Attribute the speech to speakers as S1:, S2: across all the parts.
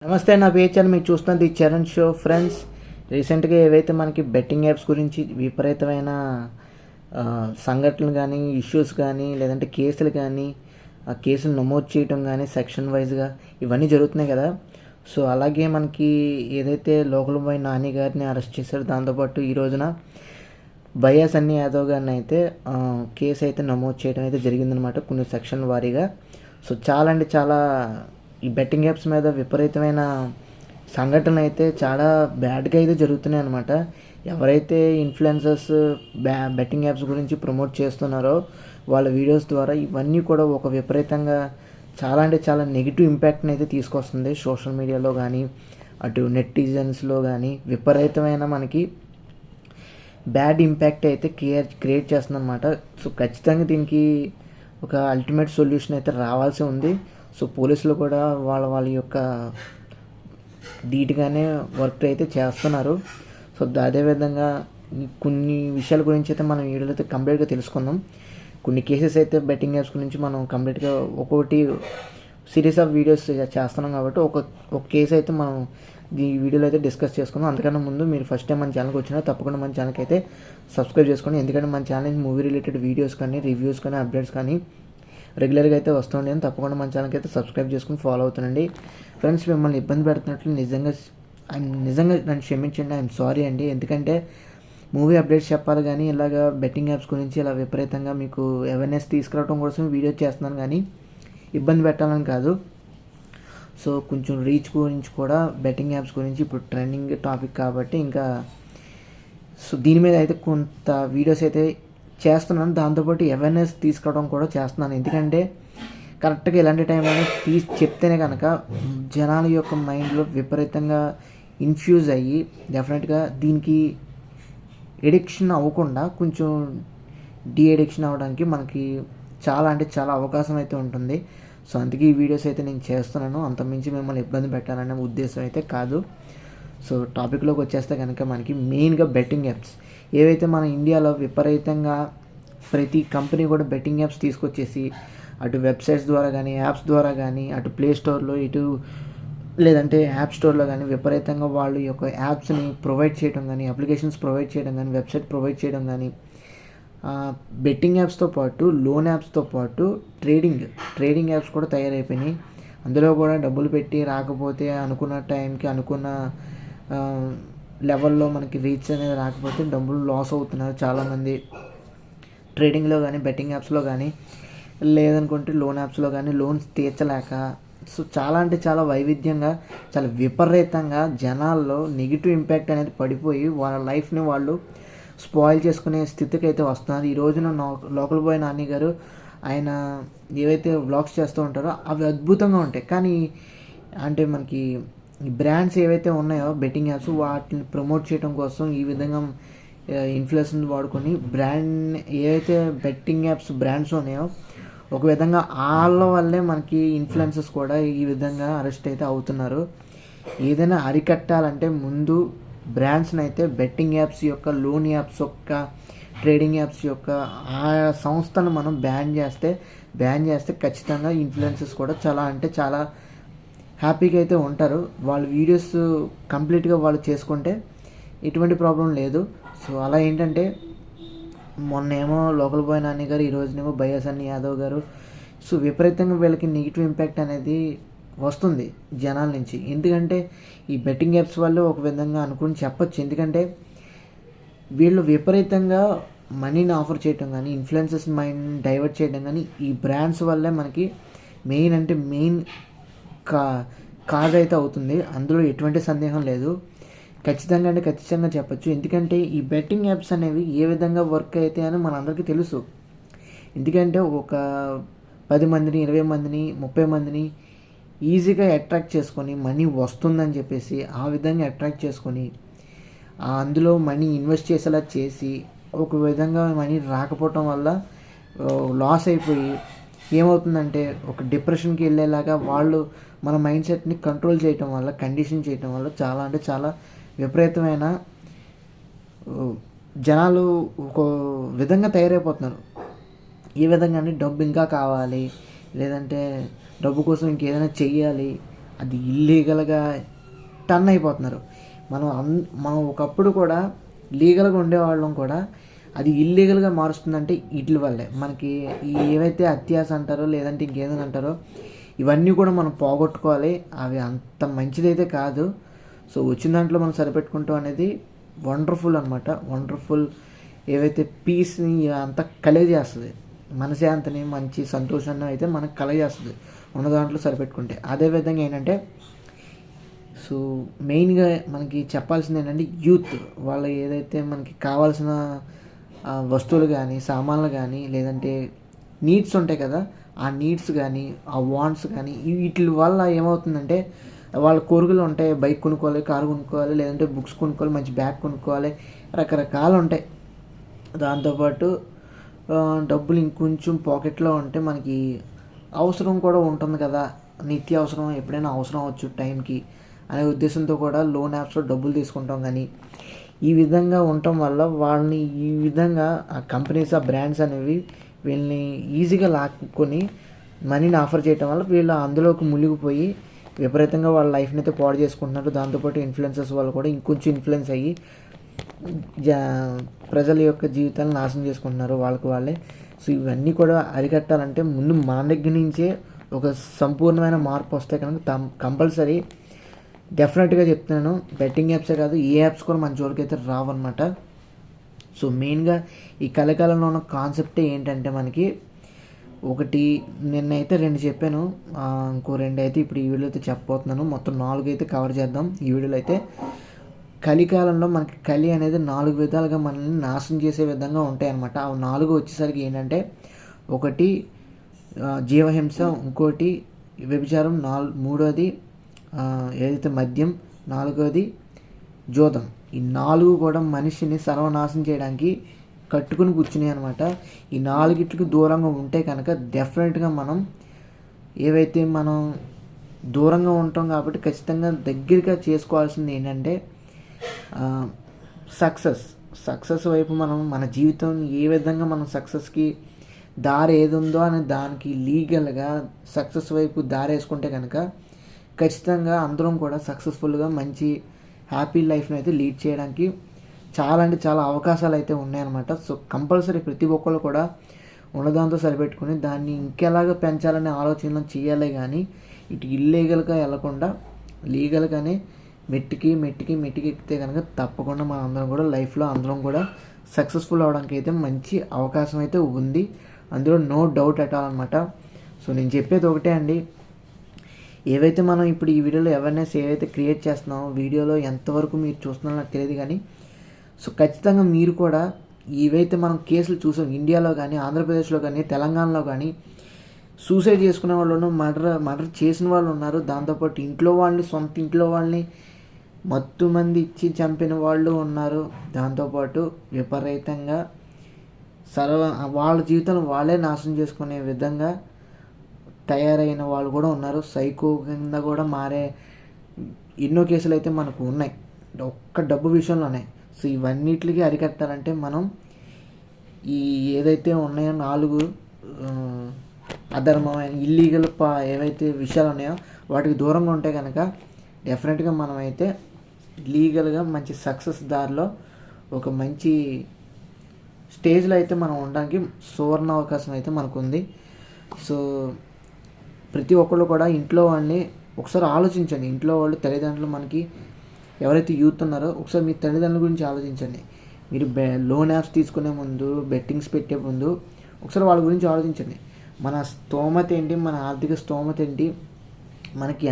S1: నమస్తే, నా పేరు చరణ్. మీరు చూస్తున్నది చరణ్ షో. ఫ్రెండ్స్, రీసెంట్గా ఏవైతే మనకి బెట్టింగ్ యాప్స్ గురించి విపరీతమైన సంఘటనలు కానీ, ఇష్యూస్ కానీ, లేదంటే కేసులు కానీ, ఆ కేసులు నమోదు చేయటం కానీ సెక్షన్ వైజ్గా ఇవన్నీ జరుగుతున్నాయి కదా. సో అలాగే మనకి ఏదైతే లోకల్ బాయ్ నాని గారిని అరెస్ట్ చేశారో, దాంతోపాటు ఈ రోజున భయ్యా సన్నీ యాదవ్ గారిని అయితే కేసు అయితే నమోదు చేయడం అయితే జరిగిందనమాట, కొన్ని సెక్షన్ వారీగా. సో చాలా అంటే చాలా ఈ బెట్టింగ్ యాప్స్ మీద విపరీతమైన సంఘటనలు అయితే చాలా బ్యాడ్గా అయితే జరుగుతున్నాయి అనమాట. ఎవరైతే ఇన్ఫ్లుయెన్సర్స్ బెట్టింగ్ యాప్స్ గురించి ప్రమోట్ చేస్తున్నారో వాళ్ళ వీడియోస్ ద్వారా ఇవన్నీ కూడా ఒక విపరీతంగా చాలా అంటే చాలా నెగిటివ్ ఇంపాక్ట్ని అయితే తీసుకొస్తుంది సోషల్ మీడియాలో కానీ, అటు నెటిజన్స్లో కానీ విపరీతమైన మనకి బ్యాడ్ ఇంపాక్ట్ అయితే క్రియేట్ చేస్తుంది అనమాట. సో ఖచ్చితంగా దీనికి ఒక అల్టిమేట్ సొల్యూషన్ అయితే రావాల్సి ఉంది. సో పోలీసులు కూడా వాళ్ళ యొక్క ధీటుగానే వర్క్ అయితే చేస్తున్నారు. సో అదేవిధంగా కొన్ని విషయాల గురించి అయితే మనం వీడియోలో అయితే కంప్లీట్గా తెలుసుకుందాం. కొన్ని కేసెస్ అయితే బెట్టింగ్ యాప్స్ గురించి మనం కంప్లీట్గా ఒక్కొక్కటి సిరీస్ ఆఫ్ వీడియోస్ చేస్తున్నాం కాబట్టి ఒక కేసు అయితే మనం ఈ వీడియోలో అయితే డిస్కస్ చేసుకుందాం. అంతకన్నా ముందు మీరు ఫస్ట్ టైం మన ఛానల్కి వచ్చినా తప్పకుండా మన ఛానల్కి అయితే సబ్స్క్రైబ్ చేసుకోండి. ఎందుకంటే మన ఛానల్ మూవీ రిలేటెడ్ వీడియోస్ కానీ, రివ్యూస్ కానీ, అప్డేట్స్ కానీ రెగ్యులర్గా అయితే వస్తుండే. తప్పకుండా మన ఛానల్కి అయితే సబ్స్క్రైబ్ చేసుకుని ఫాలో అవుతానండి. ఫ్రెండ్స్, మిమ్మల్ని ఇబ్బంది పెడుతున్నట్లు నిజంగా నన్ను క్షమించండి. ఐఎమ్ సారీ అండి. ఎందుకంటే మూవీ అప్డేట్స్ చెప్పాలి కానీ ఇలాగ బెట్టింగ్ యాప్స్ గురించి ఇలా విపరీతంగా మీకు అవేర్నెస్ తీసుకురావడం కోసం వీడియో చేస్తున్నాను కానీ ఇబ్బంది పెట్టాలని కాదు. సో కొంచెం రీచ్ గురించి కూడా బెట్టింగ్ యాప్స్ గురించి ఇప్పుడు ట్రెండింగ్ టాపిక్ కాబట్టి ఇంకా సో దీని మీద అయితే కొంత వీడియోస్ అయితే చేస్తున్నాను. దాంతోపాటు అవేర్నెస్ తీసుకురావడం కూడా చేస్తున్నాను. ఎందుకంటే కరెక్ట్గా ఇలాంటి టైంలో చెప్తేనే కనుక జనాల యొక్క మైండ్లో విపరీతంగా ఇన్ఫ్యూజ్ అయ్యి డెఫినెట్గా దీనికి ఎడిక్షన్ అవ్వకుండా కొంచెం ఎడిక్షన్ అవ్వడానికి మనకి చాలా అంటే చాలా అవకాశం అయితే ఉంటుంది. సో అందుకే ఈ వీడియోస్ అయితే నేను చేస్తున్నాను. అంతకుమించి మిమ్మల్ని ఇబ్బంది పెట్టాలనే ఉద్దేశం అయితే కాదు. సో టాపిక్లోకి వచ్చేస్తే కనుక మనకి మెయిన్గా బెట్టింగ్ యాప్స్ ఏవైతే మన ఇండియాలో విపరీతంగా ప్రతి కంపెనీ కూడా బెట్టింగ్ యాప్స్ తీసుకొచ్చేసి అటు వెబ్సైట్స్ ద్వారా కానీ, యాప్స్ ద్వారా కానీ, అటు ప్లే స్టోర్లో ఇటు లేదంటే యాప్ స్టోర్లో కానీ విపరీతంగా వాళ్ళు యొక్క యాప్స్ని ప్రొవైడ్ చేయడం కానీ, అప్లికేషన్స్ ప్రొవైడ్ చేయడం కానీ, వెబ్సైట్ ప్రొవైడ్ చేయడం కానీ, బెట్టింగ్ యాప్స్తో పాటు లోన్ యాప్స్తో పాటు ట్రేడింగ్ యాప్స్ కూడా తయారైపోయినాయి. అందులో కూడా డబ్బులు పెట్టి రాకపోతే అనుకున్న టైంకి అనుకున్న లెవెల్లో మనకి రీచ్ అనేది రాకపోతే డబ్బులు లాస్ అవుతున్నారు చాలామంది ట్రేడింగ్లో కానీ, బెట్టింగ్ యాప్స్లో కానీ, లేదనుకుంటే లోన్ యాప్స్లో కానీ లోన్స్ తీర్చలేక. సో చాలా అంటే చాలా వైవిధ్యంగా చాలా విపరీతంగా జనాల్లో నెగిటివ్ ఇంపాక్ట్ అనేది పడిపోయి వాళ్ళ లైఫ్ని వాళ్ళు స్పాయిల్ చేసుకునే స్థితికి అయితే వస్తున్నారు. ఈ రోజున లోకల్ బాయ్ నాని గారు ఆయన ఏవైతే వ్లాగ్స్ చేస్తూ ఉంటారో అవి అద్భుతంగా ఉంటాయి. కానీ అంటే మనకి ఈ బ్రాండ్స్ ఏవైతే ఉన్నాయో బెట్టింగ్ యాప్స్ వాటిని ప్రమోట్ చేయడం కోసం ఈ విధంగా ఇన్ఫ్లుయెన్స్ని వాడుకొని బ్రాండ్ ఏవైతే బెట్టింగ్ యాప్స్ బ్రాండ్స్ ఉన్నాయో ఒక విధంగా వాళ్ళ వల్లే మనకి ఇన్ఫ్లుయెన్సర్స్ కూడా ఈ విధంగా అరెస్ట్ అయితే అవుతున్నారు. ఏదైనా అరికట్టాలంటే ముందు బ్రాండ్స్ని అయితే బెట్టింగ్ యాప్స్ యొక్క, లోన్ యాప్స్ యొక్క, ట్రేడింగ్ యాప్స్ యొక్క ఆ సంస్థను మనం బ్యాన్ చేస్తే ఖచ్చితంగా ఇన్ఫ్లుయెన్సర్స్ కూడా చాలా అంటే చాలా హ్యాపీగా అయితే ఉంటారు. వాళ్ళ వీడియోస్ కంప్లీట్గా వాళ్ళు చేసుకుంటే ఎటువంటి ప్రాబ్లం లేదు. సో అలా ఏంటంటే మొన్నేమో లోకల్ బాయ్ నాని గారు, ఈ రోజునేమో భయ్యా సన్నీ యాదవ్ గారు. సో విపరీతంగా వీళ్ళకి నెగిటివ్ ఇంపాక్ట్ అనేది వస్తుంది జనాల నుంచి. ఎందుకంటే ఈ బెట్టింగ్ యాప్స్ వాళ్ళు ఒక విధంగా అనుకుని చెప్పచ్చు. ఎందుకంటే వీళ్ళు విపరీతంగా మనీని ఆఫర్ చేయడం కానీ, ఇన్ఫ్లుయెన్సెస్ మైండ్ డైవర్ట్ చేయడం కానీ ఈ బ్రాండ్స్ వల్లే మనకి మెయిన్ కాజ్ అయితే అవుతుంది. అందులో ఎటువంటి సందేహం లేదు. ఖచ్చితంగా చెప్పచ్చు. ఎందుకంటే ఈ బెట్టింగ్ యాప్స్ అనేవి ఏ విధంగా వర్క్ అవుతాయి అని మనందరికీ తెలుసు. ఎందుకంటే ఒక 10 మందిని, 20 మందిని, 30 మందిని ఈజీగా అట్రాక్ట్ చేసుకొని మనీ వస్తుందని చెప్పేసి ఆ విధంగా అట్రాక్ట్ చేసుకొని అందులో మనీ ఇన్వెస్ట్ చేసేలా చేసి ఒక విధంగా మనీ రాకపోవటం వల్ల లాస్ అయిపోయి ఏమవుతుందంటే ఒక డిప్రెషన్కి వెళ్ళేలాగా వాళ్ళు మన మైండ్ సెట్ని కంట్రోల్ చేయటం వల్ల, కండిషన్ చేయటం వల్ల చాలా అంటే చాలా విపరీతమైన జనాలు ఒక విధంగా తయారైపోతున్నారు. ఈ విధంగా డబ్బు ఇంకా కావాలి, లేదంటే డబ్బు కోసం ఇంకేదైనా చెయ్యాలి అది ఇల్లీగల్గా టర్న్ అయిపోతున్నారు. మనం ఒకప్పుడు కూడా లీగల్గా ఉండేవాళ్ళం కూడా అది ఇల్లీగల్గా మారుస్తుందంటే వీటి వల్లే. మనకి ఈ ఏవైతే అత్యాస అంటారో లేదంటే ఇంకేదైనా అంటారో ఇవన్నీ కూడా మనం పోగొట్టుకోవాలి. అవి అంత మంచిదైతే కాదు. సో వచ్చిన దాంట్లో మనం సరిపెట్టుకుంటాం అనేది వండర్ఫుల్ అనమాట. వండర్ఫుల్ ఏవైతే పీస్ని అంతా కలగజేస్తుంది, మనశ్శాంతిని మంచి సంతోషాన్ని అయితే మనకు కలగజేస్తుంది ఉన్న దాంట్లో సరిపెట్టుకుంటే. అదేవిధంగా ఏంటంటే సో మెయిన్గా మనకి చెప్పాల్సింది ఏంటంటే యూత్ వాళ్ళ ఏదైతే మనకి కావాల్సిన వస్తువులు కానీ సామాన్లు కానీ లేదంటే నీడ్స్ ఉంటాయి కదా, ఆ నీడ్స్ కానీ ఆ వాంట్స్ కానీ వీటి వల్ల ఏమవుతుందంటే వాళ్ళ కోరికలు ఉంటాయి. బైక్ కొనుక్కోవాలి, కారు కొనుక్కోవాలి, లేదంటే బుక్స్ కొనుక్కోవాలి, మంచి బ్యాగ్ కొనుక్కోవాలి, రకరకాలు ఉంటాయి. దాంతోపాటు డబ్బులు ఇంకొంచెం పాకెట్లో ఉంటే మనకి అవసరం కూడా ఉంటుంది కదా, నిత్య అవసరం ఎప్పుడైనా అవసరం అవ్వచ్చు టైంకి అనే ఉద్దేశంతో కూడా లోన్ యాప్స్లో డబ్బులు తీసుకుంటాం. కానీ ఈ విధంగా ఉండటం వల్ల వాళ్ళని ఈ విధంగా ఆ కంపెనీస్ ఆ బ్రాండ్స్ అనేవి వీళ్ళని ఈజీగా లాక్కొని మనీని ఆఫర్ చేయటం వల్ల వీళ్ళు అందులోకి మునిగిపోయి విపరీతంగా వాళ్ళ లైఫ్ని అయితే పాడు చేసుకుంటున్నారు. దాంతోపాటు ఇన్ఫ్లుయెన్సర్స్ వాళ్ళు కూడా ఇంకొంచెం ఇన్ఫ్లుయెన్స్ అయ్యి ప్రజల యొక్క జీవితాలను నాశనం చేసుకుంటున్నారు వాళ్ళకి వాళ్ళే. సో ఇవన్నీ కూడా అరికట్టాలంటే ముందు మన దగ్గర నుంచే ఒక సంపూర్ణమైన మార్పు వస్తే కనుక కంపల్సరీ డెఫినెట్గా చెప్తున్నాను, బెట్టింగ్ యాప్సే కాదు ఏ యాప్స్ కూడా మన జోలికి అయితే రావన్నమాట. సో మెయిన్గా ఈ కలకాలంలో ఉన్న కాన్సెప్టే ఏంటంటే మనకి ఒకటి నిన్నైతే 2 చెప్పాను, ఇంకో 2 అయితే ఇప్పుడు ఈ వీడియోలో అయితే చెప్పబోతున్నాను. మొత్తం 4 అయితే కవర్ చేద్దాం ఈ వీడియోలో అయితే. కలికాలంలో మనకి కలి అనేది 4 విధాలుగా మనల్ని నాశనం చేసే విధంగా ఉంటాయి అన్నమాట. ఆ 4 వచ్చేసరికి ఏంటంటే ఒకటి జీవహింస, ఇంకోటి వ్యభిచారం, మూడోది ఏదైతే మద్యం, 4వది జోదం. ఈ 4 కూడా మనిషిని సర్వనాశనం చేయడానికి కట్టుకుని కూర్చున్నాయి అనమాట. ఈ 4కి దూరంగా ఉంటే కనుక డెఫినెట్గా మనం ఏవైతే మనం దూరంగా ఉంటాం కాబట్టి ఖచ్చితంగా దగ్గరగా చేసుకోవాల్సింది ఏంటంటే సక్సెస్ వైపు మనం మన జీవితం ఏ విధంగా మనం సక్సెస్కి దారి ఏది ఉందో అని దానికి లీగల్గా సక్సెస్ వైపు దారి వేసుకుంటే కనుక ఖచ్చితంగా అందరం కూడా సక్సెస్ఫుల్గా మంచి హ్యాపీ లైఫ్ని అయితే లీడ్ చేయడానికి చాలా అంటే చాలా అవకాశాలు అయితే ఉన్నాయన్నమాట. సో కంపల్సరీ ప్రతి ఒక్కళ్ళు కూడా ఉన్నదాంతో సరిపెట్టుకుని దాన్ని ఇంకెలాగా పెంచాలనే ఆలోచన చేయాలి. కానీ ఇటు ఇల్లీగల్గా వెళ్ళకుండా లీగల్గానే మెట్టికి ఎక్కితే కనుక తప్పకుండా మన అందరం కూడా లైఫ్లో అందరం కూడా సక్సెస్ఫుల్ అవడానికి అయితే మంచి అవకాశం అయితే ఉంది, అందులో నో డౌట్ అట్ ఆల్ అనమాట. సో నేను చెప్పేది ఒకటే అండి, ఏవైతే మనం ఇప్పుడు ఈ వీడియోలో అవేర్నెస్ ఏవైతే క్రియేట్ చేస్తున్నామో వీడియోలో ఎంతవరకు మీరు చూస్తున్నారో నాకు తెలియదు. కానీ సో ఖచ్చితంగా మీరు కూడా ఏవైతే మనం కేసులు చూసాం ఇండియాలో కానీ ఆంధ్రప్రదేశ్లో కానీ తెలంగాణలో కానీ సూసైడ్ చేసుకునే వాళ్ళు మర్డర్ చేసిన వాళ్ళు ఉన్నారు. దాంతోపాటు సొంత ఇంట్లో వాళ్ళని మత్తు మంది ఇచ్చి చంపిన వాళ్ళు ఉన్నారు. దాంతోపాటు విపరీతంగా వాళ్ళ జీవితాలను వాళ్ళే నాశనం చేసుకునే విధంగా తయారైన వాళ్ళు కూడా ఉన్నారు. సైకో కింద కూడా మారే ఎన్నో కేసులు అయితే మనకు ఉన్నాయి ఒక్క డబ్బు విషయంలోనే. సో ఇవన్నిటికి అరికట్టాలంటే మనం ఈ ఏదైతే ఉన్నాయో 4 అధర్మమైన ఇల్లీగల్ ఏవైతే విషయాలు ఉన్నాయో వాటికి దూరంగా ఉంటే కనుక డెఫినెట్గా మనం అయితే లీగల్గా మంచి సక్సెస్ దారిలో ఒక మంచి స్టేజ్లో అయితే మనం ఉండడానికి సువర్ణ అవకాశం అయితే మనకు ఉంది. సో ప్రతి ఒక్కళ్ళు కూడా ఇంట్లో వాళ్ళని ఒకసారి ఆలోచించండి. ఇంట్లో వాళ్ళు తల్లిదండ్రులు మనకి ఎవరైతే యూత్ ఉన్నారో ఒకసారి మీ తల్లిదండ్రుల గురించి ఆలోచించండి. మీరు లోన్ యాప్స్ తీసుకునే ముందు, బెట్టింగ్స్ పెట్టే ముందు ఒకసారి వాళ్ళ గురించి ఆలోచించండి. మన స్తోమత ఏంటి, మన ఆర్థిక స్తోమత ఏంటి, మనకి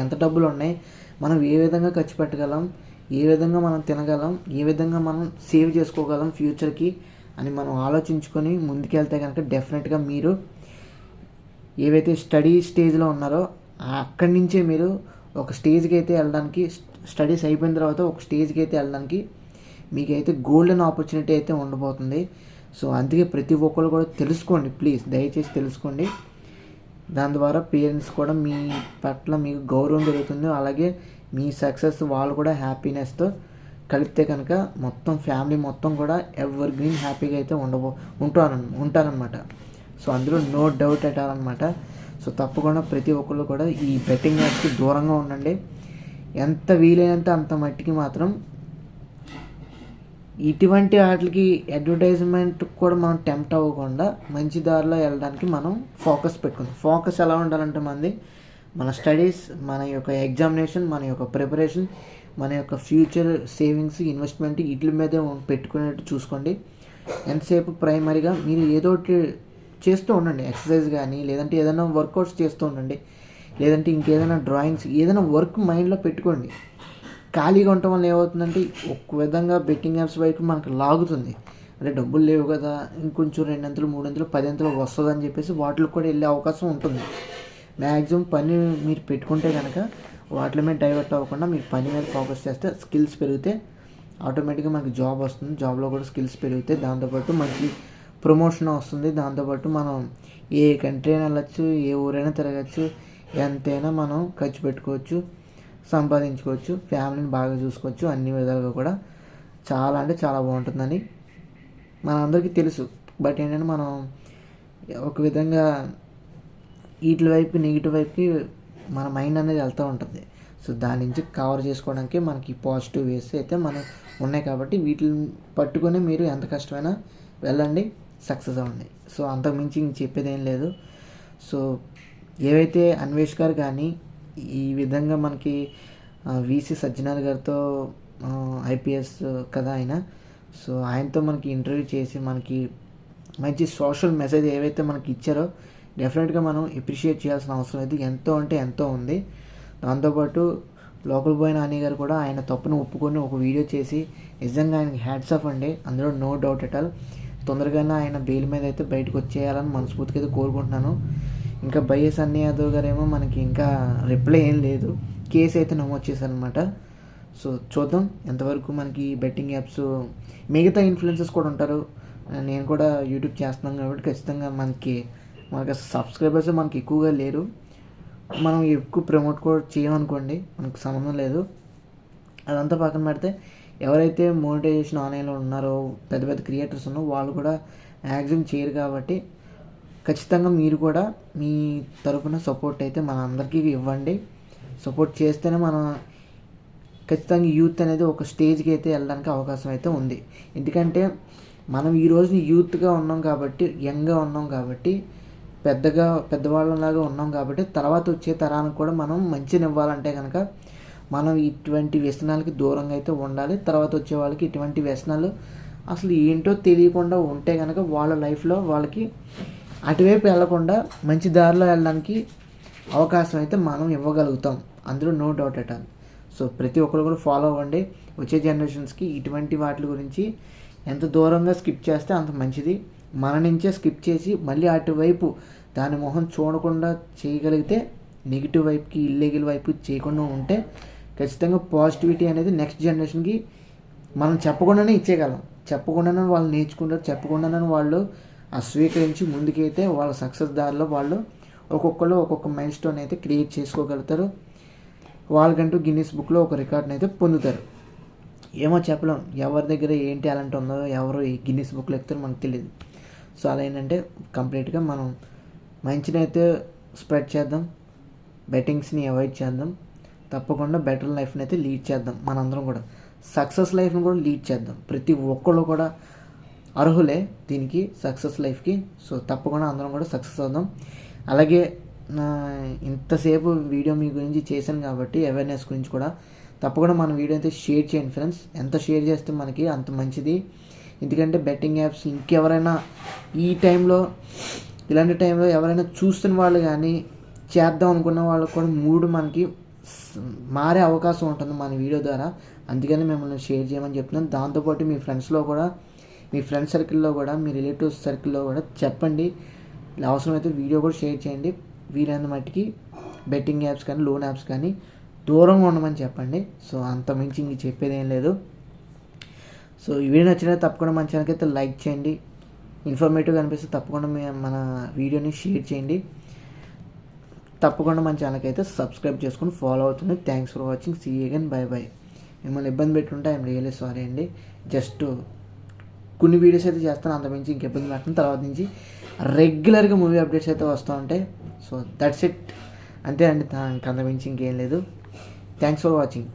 S1: ఎంత డబ్బులు ఉన్నాయి, మనం ఏ విధంగా ఖర్చు పెట్టగలం, ఏ విధంగా మనం తినగలం, ఏ విధంగా మనం సేవ్ చేసుకోగలం ఫ్యూచర్కి అని మనం ఆలోచించుకొని ముందుకెళ్తే కనుక డెఫినెట్గా మీరు ఏవైతే స్టడీ స్టేజ్లో ఉన్నారో అక్కడి నుంచే మీరు ఒక స్టేజ్కి అయితే వెళ్ళడానికి, స్టడీస్ అయిపోయిన తర్వాత ఒక స్టేజ్కి అయితే వెళ్ళడానికి మీకైతే గోల్డెన్ ఆపర్చునిటీ అయితే ఉండబోతుంది. సో అందుకే ప్రతి ఒక్కరు కూడా తెలుసుకోండి, ప్లీజ్ దయచేసి తెలుసుకోండి. దాని ద్వారా పేరెంట్స్ కూడా మీ పట్ల మీకు గౌరవం పెరుగుతుంది. అలాగే మీ సక్సెస్ వాళ్ళు కూడా హ్యాపీనెస్తో కలిపితే కనుక మొత్తం ఫ్యామిలీ మొత్తం కూడా ఎవర్ గ్రీన్ హ్యాపీగా అయితే ఉంటారనమాట. సో అందులో నో డౌట్ అట్ ఆల్ అనమాట. సో తప్పకుండా ప్రతి ఒక్కళ్ళు కూడా ఈ బెట్టింగ్ యాప్స్కి దూరంగా ఉండండి. ఎంత వీలైనంత అంత మట్టికి మాత్రం ఇటువంటి వాటికి అడ్వర్టైజ్మెంట్ కూడా మనం టెంప్ట్ అవ్వకుండా మంచి దారిలో వెళ్ళడానికి మనం ఫోకస్ పెట్టుకుందాం. ఫోకస్ ఎలా ఉండాలంటే మన స్టడీస్, మన యొక్క ఎగ్జామినేషన్, మన యొక్క ప్రిపరేషన్, మన యొక్క ఫ్యూచర్ సేవింగ్స్, ఇన్వెస్ట్మెంట్ వీటి మీదే పెట్టుకునేట్టు చూసుకోండి. ఎంతసేపు ప్రైమరీగా మీరు ఏదో ఒకటి చేస్తూ ఉండండి. ఎక్సర్సైజ్ కానీ, లేదంటే ఏదైనా వర్కౌట్స్ చేస్తూ ఉండండి, లేదంటే ఇంకేదైనా డ్రాయింగ్స్, ఏదైనా వర్క్ మైండ్లో పెట్టుకోండి. ఖాళీగా ఉండటం వల్ల ఏమవుతుందంటే ఒక విధంగా బెట్టింగ్ యాప్స్ వైపు మనకు లాగుతుంది. అంటే డబ్బులు లేవు కదా, ఇంకొంచెం 2 3 10 వస్తుంది అని చెప్పేసి వాటికి కూడా వెళ్ళే అవకాశం ఉంటుంది. మ్యాక్సిమం పని మీరు పెట్టుకుంటే కనుక వాటి మీద డైవర్ట్ అవ్వకుండా మీరు పని మీద ఫోకస్ చేస్తే స్కిల్స్ పెరిగితే ఆటోమేటిక్గా మనకి జాబ్ వస్తుంది. జాబ్లో కూడా స్కిల్స్ పెరిగితే దాంతోపాటు మంచి ప్రమోషన్ వస్తుంది. దాంతోపాటు మనం ఏ కంట్రీ అయినా వెళ్ళచ్చు, ఏ ఊరైనా తిరగచ్చు, ఎంతైనా మనం ఖర్చు పెట్టుకోవచ్చు, సంపాదించుకోవచ్చు, ఫ్యామిలీని బాగా చూసుకోవచ్చు. అన్ని విధాలుగా కూడా చాలా అంటే చాలా బాగుంటుందని మనందరికీ తెలుసు. బట్ ఏంటంటే మనం ఒక విధంగా వీటి వైపు నెగిటివ్ వైపుకి మన మైండ్ అనేది వెళ్తూ ఉంటుంది. సో దాని నుంచి కవర్ చేసుకోవడానికి మనకి పాజిటివ్ వేస్ అయితే మనం ఉన్నాయి కాబట్టి వీటిని పట్టుకొని మీరు ఎంత కష్టమైనా వెళ్ళండి, సక్సెస్ అవ్వండి. సో అంతకుమించి ఇంక చెప్పేది ఏం లేదు. సో ఏవైతే అన్వేష్ గారు కానీ ఈ విధంగా మనకి వీసీ సజ్జనార్ గారితో ఐపీఎస్ కదా ఆయన, సో ఆయనతో మనకి ఇంటర్వ్యూ చేసి మనకి మంచి సోషల్ మెసేజ్ ఏవైతే మనకి ఇచ్చారో డెఫినెట్గా మనం ఎప్రిషియేట్ చేయాల్సిన అవసరం అయితే ఎంతో అంటే ఎంతో ఉంది. దాంతోపాటు లోకల్ బాయ్ నాని గారు కూడా ఆయన తప్పును ఒప్పుకొని ఒక వీడియో చేసి నిజంగా ఆయనకి హ్యాట్స్ ఆఫ్ అండి. అందులో నో డౌట్ ఎట్ ఆల్. తొందరగానే ఆయన బెయిల్ మీద అయితే బయటకు వచ్చేయాలని మనస్ఫూర్తిగా అయితే కోరుకుంటున్నాను. ఇంకా వైఎస్ అన్ని యాదవ్ గారు ఏమో మనకి ఇంకా రిప్లై ఏం లేదు, కేసు అయితే నమోదు చేశారనమాట. సో చూద్దాం ఎంతవరకు మనకి బెట్టింగ్ యాప్స్, మిగతా ఇన్ఫ్లుయెన్సర్స్ కూడా ఉంటారు. నేను కూడా యూట్యూబ్ చేస్తున్నాను కాబట్టి ఖచ్చితంగా మనకి సబ్స్క్రైబర్స్ మనకి ఎక్కువగా లేరు. మనం ఎక్కువ ప్రమోట్ కూడా చేయమనుకోండి, మనకు సంబంధం లేదు. అదంతా పక్కన పెడితే ఎవరైతే మోనిటైజేషన్ ఆన్లైన్లో ఉన్నారో పెద్ద పెద్ద క్రియేటర్స్ ఉన్నారో వాళ్ళు కూడా మ్యాక్సిమం చేయరు. కాబట్టి ఖచ్చితంగా మీరు కూడా మీ తరపున సపోర్ట్ అయితే మన అందరికీ ఇవ్వండి. సపోర్ట్ చేస్తేనే మనం ఖచ్చితంగా యూత్ అనేది ఒక స్టేజ్కి అయితే వెళ్ళడానికి అవకాశం అయితే ఉంది. ఎందుకంటే మనం ఈ రోజు యూత్గా ఉన్నాం కాబట్టి, యంగ్గా ఉన్నాం కాబట్టి, పెద్దవాళ్ళలాగా ఉన్నాం కాబట్టి తర్వాత వచ్చే తరానికి కూడా మనం మంచిని ఇవ్వాలంటే కనుక మనం ఇటువంటి వ్యసనాలకి దూరంగా అయితే ఉండాలి. తర్వాత వచ్చే వాళ్ళకి ఇటువంటి వ్యసనాలు అసలు ఏంటో తెలియకుండా ఉంటే కనుక వాళ్ళ లైఫ్లో వాళ్ళకి అటువైపు వెళ్ళకుండా మంచి దారిలో వెళ్ళడానికి అవకాశం అయితే మనం ఇవ్వగలుగుతాం. అందులో no doubt at all. So ప్రతి ఒక్కరు కూడా ఫాలో అవ్వండి. వచ్చే జనరేషన్స్కి ఇటువంటి వాటి గురించి ఎంత దూరంగా స్కిప్ చేస్తే అంత మంచిది. మన నుంచే స్కిప్ చేసి మళ్ళీ అటువైపు దాని మొహం చూడకుండా చేయగలిగితే, నెగిటివ్ వైపుకి ఇల్లీగల్ వైపు చేయకుండా ఉంటే ఖచ్చితంగా పాజిటివిటీ అనేది నెక్స్ట్ జనరేషన్కి మనం చెప్పకుండానే ఇచ్చేయగలం. చెప్పకుండానే వాళ్ళు నేర్చుకుంటారు, చెప్పకుండానే వాళ్ళు స్వీకరించి ముందుకైతే వాళ్ళ సక్సెస్ దారిలో వాళ్ళు ఒక్కొక్కరు ఒక్కొక్క మైల్ స్టోన్ అయితే క్రియేట్ చేసుకోగలుగుతారు. వాళ్ళకంటూ గిన్నీస్ బుక్లో ఒక రికార్డ్ని అయితే పొందుతారు. ఏమో చెప్పలేం ఎవరి దగ్గర ఏం టాలెంట్ ఉందో, ఎవరు ఈ గిన్నీస్ బుక్లో ఎక్కుతారో మనకు తెలియదు. సో అలా ఏంటంటే కంప్లీట్గా మనం మంచిని అయితే స్ప్రెడ్ చేద్దాం, బెట్టింగ్స్ని అవాయిడ్ చేద్దాం, తప్పకుండా బెటర్ లైఫ్ని అయితే లీడ్ చేద్దాం. మనందరం కూడా సక్సెస్ లైఫ్ని కూడా లీడ్ చేద్దాం. ప్రతి ఒక్కళ్ళు కూడా అర్హులే దీనికి, సక్సెస్ లైఫ్కి. సో తప్పకుండా అందరం కూడా సక్సెస్ అవుదాం. అలాగే ఇంతసేపు వీడియో మీ గురించి చేశాను కాబట్టి అవేర్నెస్ గురించి కూడా తప్పకుండా మన వీడియో అయితే షేర్ చేయండి ఫ్రెండ్స్. ఎంత షేర్ చేస్తే మనకి అంత మంచిది. ఎందుకంటే బెట్టింగ్ యాప్స్ ఇంకెవరైనా ఈ టైంలో, ఇలాంటి టైంలో ఎవరైనా చూస్తున్న వాళ్ళు కానీ చేద్దాం అనుకున్న వాళ్ళకి కూడా మూడు మనకి మారే అవకాశం ఉంటుంది మన వీడియో ద్వారా. అందుకని మిమ్మల్ని షేర్ చేయమని చెప్తున్నాను. దాంతోపాటు మీ ఫ్రెండ్స్లో కూడా, మీ ఫ్రెండ్ సర్కిల్లో కూడా, మీ రిలేటివ్స్ సర్కిల్లో కూడా చెప్పండి. అవసరమైతే వీడియో కూడా షేర్ చేయండి. వీలైన మట్టికి బెట్టింగ్ యాప్స్ కానీ లోన్ యాప్స్ కానీ దూరంగా ఉండమని చెప్పండి. సో అంత మించి ఇంక చెప్పేది ఏం లేదు. సో ఈ వీడియో నచ్చినా తప్పకుండా మన ఛానల్కి అయితే లైక్ చేయండి. ఇన్ఫర్మేటివ్గా అనిపిస్తే తప్పకుండా మన వీడియోని షేర్ చేయండి. తప్పకుండా మన ఛానల్కి అయితే సబ్స్క్రైబ్ చేసుకుని ఫాలో అవుతుంది. Thanks for watching. See you again. Bye bye. మిమ్మల్ని ఇబ్బంది పెట్టుంటే ఐఎమ్ రియల్లీ సారీ అండి. జస్ట్ కొన్ని వీడియోస్ అయితే చేస్తాను, అంతమించి ఇంక ఇబ్బంది పెట్టిన తర్వాత నుంచి రెగ్యులర్గా మూవీ అప్డేట్స్ అయితే వస్తూ ఉంటాయి. So that's it. అంతే అండి, ఇంకంత మించి ఇంకేం లేదు. Thanks for watching.